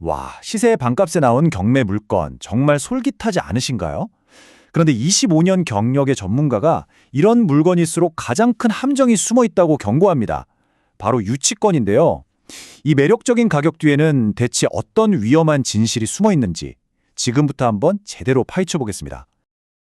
와, 시세의 반값에 나온 경매 물건 정말 솔깃하지 않으신가요? 그런데 25년 경력의 전문가가 이런 물건일수록 가장 큰 함정이 숨어 있다고 경고합니다. 바로 유치권인데요. 이 매력적인 가격 뒤에는 대체 어떤 위험한 진실이 숨어 있는지 지금부터 한번 제대로 파헤쳐 보겠습니다.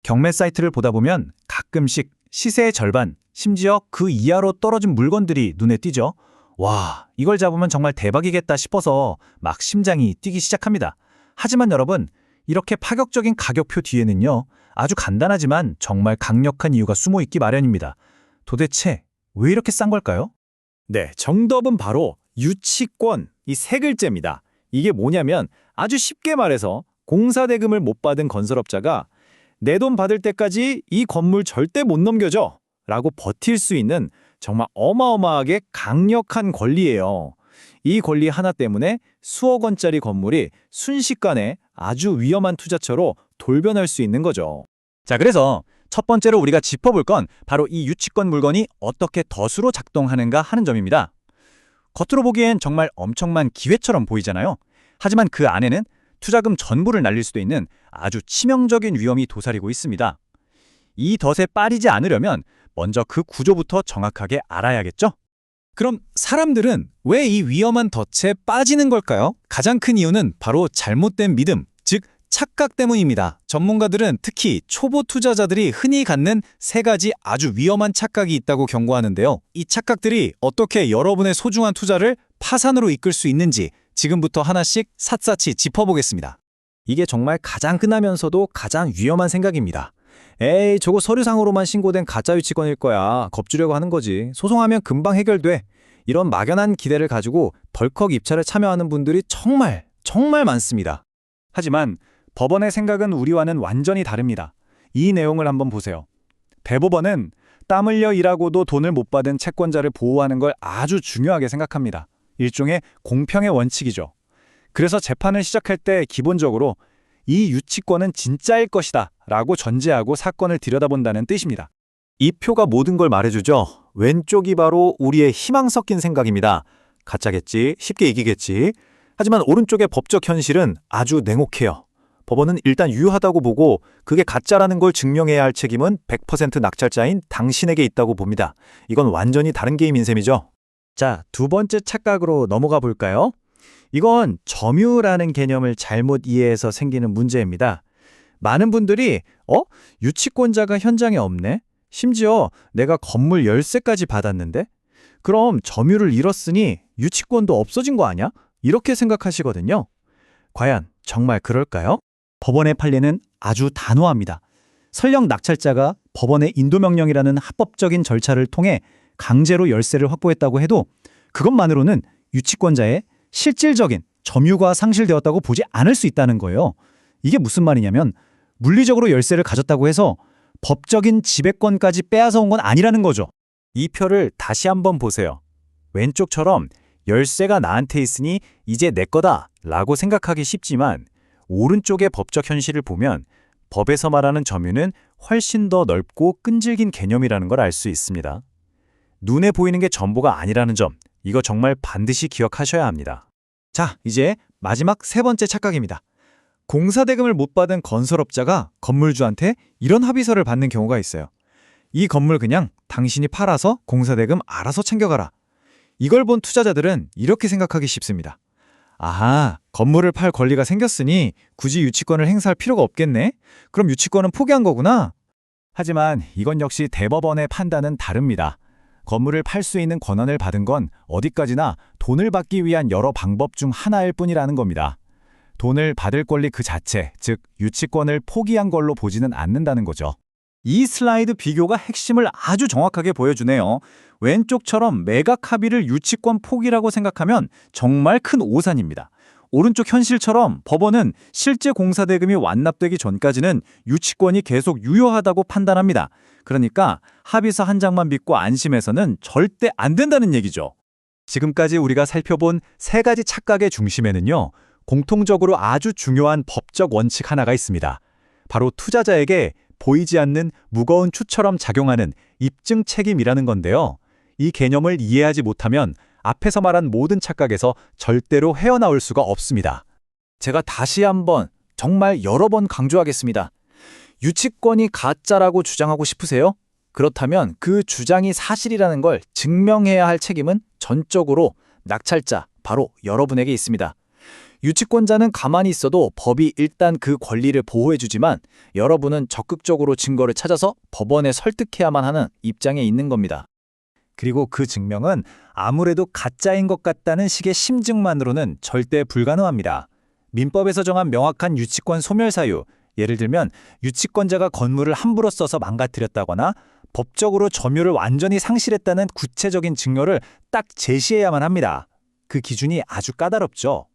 경매 사이트를 보다 보면 가끔씩 시세의 절반, 심지어 그 이하로 떨어진 물건들이 눈에 띄죠. 와, 이걸 잡으면 정말 대박이겠다 싶어서 막 심장이 뛰기 시작합니다. 하지만 여러분, 이렇게 파격적인 가격표 뒤에는요, 아주 간단하지만 정말 강력한 이유가 숨어 있기 마련입니다. 도대체 왜 이렇게 싼 걸까요? 네, 정답은 바로 유치권, 이 세 글자입니다. 이게 뭐냐면 아주 쉽게 말해서 공사대금을 못 받은 건설업자가 내 돈 받을 때까지 이 건물 절대 못 넘겨줘 라고 버틸 수 있는 정말 어마어마하게 강력한 권리예요. 이 권리 하나 때문에 수억 원짜리 건물이 순식간에 아주 위험한 투자처로 돌변할 수 있는 거죠. 자, 그래서 첫 번째로 우리가 짚어볼 건 바로 이 유치권 물건이 어떻게 덫으로 작동하는가 하는 점입니다. 겉으로 보기엔 정말 엄청난 기회처럼 보이잖아요. 하지만 그 안에는 투자금 전부를 날릴 수도 있는 아주 치명적인 위험이 도사리고 있습니다. 이 덫에 빠지지 않으려면 먼저 그 구조부터 정확하게 알아야겠죠? 그럼 사람들은 왜 이 위험한 덫에 빠지는 걸까요? 가장 큰 이유는 바로 잘못된 믿음, 즉 착각 때문입니다. 전문가들은 특히 초보 투자자들이 흔히 갖는 세 가지 아주 위험한 착각이 있다고 경고하는데요. 이 착각들이 어떻게 여러분의 소중한 투자를 파산으로 이끌 수 있는지 지금부터 하나씩 샅샅이 짚어보겠습니다. 이게 정말 가장 흔하면서도 가장 위험한 생각입니다. 에이, 저거 서류상으로만 신고된 가짜 유치권일 거야. 겁주려고 하는 거지. 소송하면 금방 해결돼. 이런 막연한 기대를 가지고 덜컥 입찰에 참여하는 분들이 정말 많습니다. 하지만 법원의 생각은 우리와는 완전히 다릅니다. 이 내용을 한번 보세요. 대법원은 땀 흘려 일하고도 돈을 못 받은 채권자를 보호하는 걸 아주 중요하게 생각합니다. 일종의 공평의 원칙이죠. 그래서 재판을 시작할 때 기본적으로 이 유치권은 진짜일 것이다 라고 전제하고 사건을 들여다본다는 뜻입니다. 이 표가 모든 걸 말해주죠. 왼쪽이 바로 우리의 희망 섞인 생각입니다. 가짜겠지, 쉽게 이기겠지. 하지만 오른쪽의 법적 현실은 아주 냉혹해요. 법원은 일단 유효하다고 보고 그게 가짜라는 걸 증명해야 할 책임은 100% 낙찰자인 당신에게 있다고 봅니다. 이건 완전히 다른 게임인 셈이죠. 자, 두 번째 착각으로 넘어가 볼까요? 이건 점유라는 개념을 잘못 이해해서 생기는 문제입니다. 많은 분들이 유치권자가 현장에 없네? 심지어 내가 건물 열쇠까지 받았는데? 그럼 점유를 잃었으니 유치권도 없어진 거 아니야? 이렇게 생각하시거든요. 과연 정말 그럴까요? 법원의 판례는 아주 단호합니다. 설령 낙찰자가 법원의 인도명령이라는 합법적인 절차를 통해 강제로 열쇠를 확보했다고 해도 그것만으로는 유치권자의 실질적인 점유가 상실되었다고 보지 않을 수 있다는 거예요. 이게 무슨 말이냐면 물리적으로 열쇠를 가졌다고 해서 법적인 지배권까지 빼앗아 온 건 아니라는 거죠. 이 표를 다시 한번 보세요. 왼쪽처럼 열쇠가 나한테 있으니 이제 내 거다 라고 생각하기 쉽지만 오른쪽의 법적 현실을 보면 법에서 말하는 점유는 훨씬 더 넓고 끈질긴 개념이라는 걸 알 수 있습니다. 눈에 보이는 게 전부가 아니라는 점, 이거 정말 반드시 기억하셔야 합니다. 자, 이제 마지막 세 번째 착각입니다. 공사대금을 못 받은 건설업자가 건물주한테 이런 합의서를 받는 경우가 있어요. 이 건물 그냥 당신이 팔아서 공사대금 알아서 챙겨가라. 이걸 본 투자자들은 이렇게 생각하기 쉽습니다. 아하, 건물을 팔 권리가 생겼으니 굳이 유치권을 행사할 필요가 없겠네? 그럼 유치권은 포기한 거구나? 하지만 이건 역시 대법원의 판단은 다릅니다. 건물을 팔 수 있는 권한을 받은 건 어디까지나 돈을 받기 위한 여러 방법 중 하나일 뿐이라는 겁니다. 돈을 받을 권리 그 자체, 즉 유치권을 포기한 걸로 보지는 않는다는 거죠. 이 슬라이드 비교가 핵심을 아주 정확하게 보여주네요. 왼쪽처럼 매각 합의를 유치권 포기라고 생각하면 정말 큰 오산입니다. 오른쪽 현실처럼 법원은 실제 공사대금이 완납되기 전까지는 유치권이 계속 유효하다고 판단합니다. 그러니까 합의서 한 장만 믿고 안심해서는 절대 안 된다는 얘기죠. 지금까지 우리가 살펴본 세 가지 착각의 중심에는요, 공통적으로 아주 중요한 법적 원칙 하나가 있습니다. 바로 투자자에게 보이지 않는 무거운 추처럼 작용하는 입증 책임이라는 건데요. 이 개념을 이해하지 못하면 앞에서 말한 모든 착각에서 절대로 헤어나올 수가 없습니다. 제가 다시 한번 정말 여러 번 강조하겠습니다. 유치권이 가짜라고 주장하고 싶으세요? 그렇다면 그 주장이 사실이라는 걸 증명해야 할 책임은 전적으로 낙찰자, 바로 여러분에게 있습니다. 유치권자는 가만히 있어도 법이 일단 그 권리를 보호해주지만 여러분은 적극적으로 증거를 찾아서 법원에 설득해야만 하는 입장에 있는 겁니다. 그리고 그 증명은 아무래도 가짜인 것 같다는 식의 심증만으로는 절대 불가능합니다. 민법에서 정한 명확한 유치권 소멸 사유, 예를 들면 유치권자가 건물을 함부로 써서 망가뜨렸다거나 법적으로 점유를 완전히 상실했다는 구체적인 증거를 딱 제시해야만 합니다. 그 기준이 아주 까다롭죠.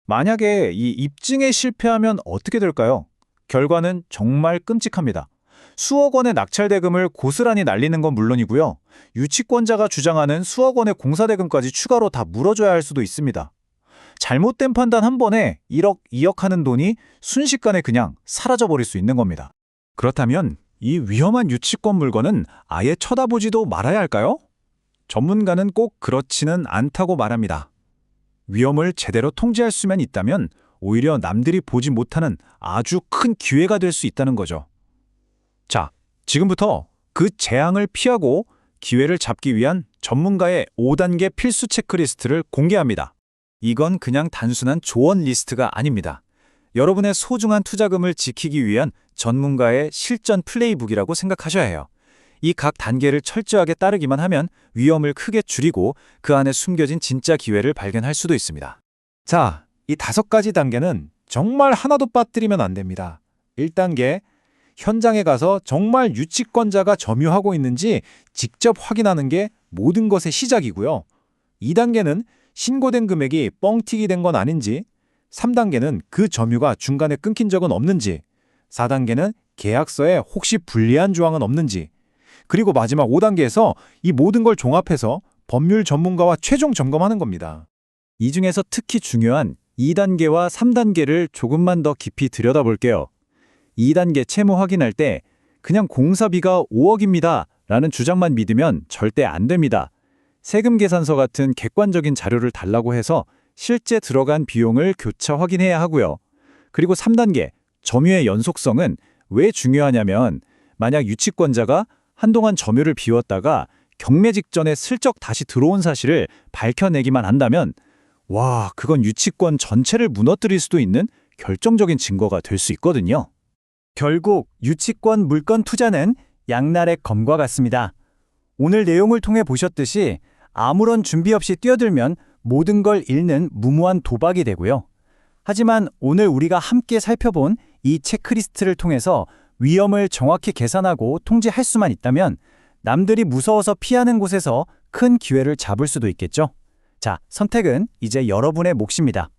만약에 이 입증에 실패하면 어떻게 될까요? 결과는 정말 끔찍합니다. 수억 원의 낙찰대금을 고스란히 날리는 건 물론이고요. 유치권자가 주장하는 수억 원의 공사대금까지 추가로 다 물어줘야 할 수도 있습니다. 잘못된 판단 한 번에 1억, 2억 하는 돈이 순식간에 그냥 사라져버릴 수 있는 겁니다. 그렇다면 이 위험한 유치권 물건은 아예 쳐다보지도 말아야 할까요? 전문가는 꼭 그렇지는 않다고 말합니다. 위험을 제대로 통제할 수만 있다면 오히려 남들이 보지 못하는 아주 큰 기회가 될 수 있다는 거죠. 자, 지금부터 그 재앙을 피하고 기회를 잡기 위한 전문가의 5단계 필수 체크리스트를 공개합니다. 이건 그냥 단순한 조언 리스트가 아닙니다. 여러분의 소중한 투자금을 지키기 위한 전문가의 실전 플레이북이라고 생각하셔야 해요. 이 각 단계를 철저하게 따르기만 하면 위험을 크게 줄이고 그 안에 숨겨진 진짜 기회를 발견할 수도 있습니다. 자, 이 5가지 단계는 정말 하나도 빠뜨리면 안 됩니다. 1단계, 현장에 가서 정말 유치권자가 점유하고 있는지 직접 확인하는 게 모든 것의 시작이고요. 2단계는 신고된 금액이 뻥튀기 된 건 아닌지, 3단계는 그 점유가 중간에 끊긴 적은 없는지, 4단계는 계약서에 혹시 불리한 조항은 없는지, 그리고 마지막 5단계에서 이 모든 걸 종합해서 법률 전문가와 최종 점검하는 겁니다. 이 중에서 특히 중요한 2단계와 3단계를 조금만 더 깊이 들여다볼게요. 2단계 채무 확인할 때 그냥 공사비가 5억입니다 라는 주장만 믿으면 절대 안 됩니다. 세금 계산서 같은 객관적인 자료를 달라고 해서 실제 들어간 비용을 교차 확인해야 하고요. 그리고 3단계, 점유의 연속성은 왜 중요하냐면 만약 유치권자가 한동안 점유를 비웠다가 경매 직전에 슬쩍 다시 들어온 사실을 밝혀내기만 한다면 와, 그건 유치권 전체를 무너뜨릴 수도 있는 결정적인 증거가 될 수 있거든요. 결국 유치권 물건 투자는 양날의 검과 같습니다. 오늘 내용을 통해 보셨듯이 아무런 준비 없이 뛰어들면 모든 걸 잃는 무모한 도박이 되고요. 하지만 오늘 우리가 함께 살펴본 이 체크리스트를 통해서 위험을 정확히 계산하고 통제할 수만 있다면 남들이 무서워서 피하는 곳에서 큰 기회를 잡을 수도 있겠죠. 자, 선택은 이제 여러분의 몫입니다.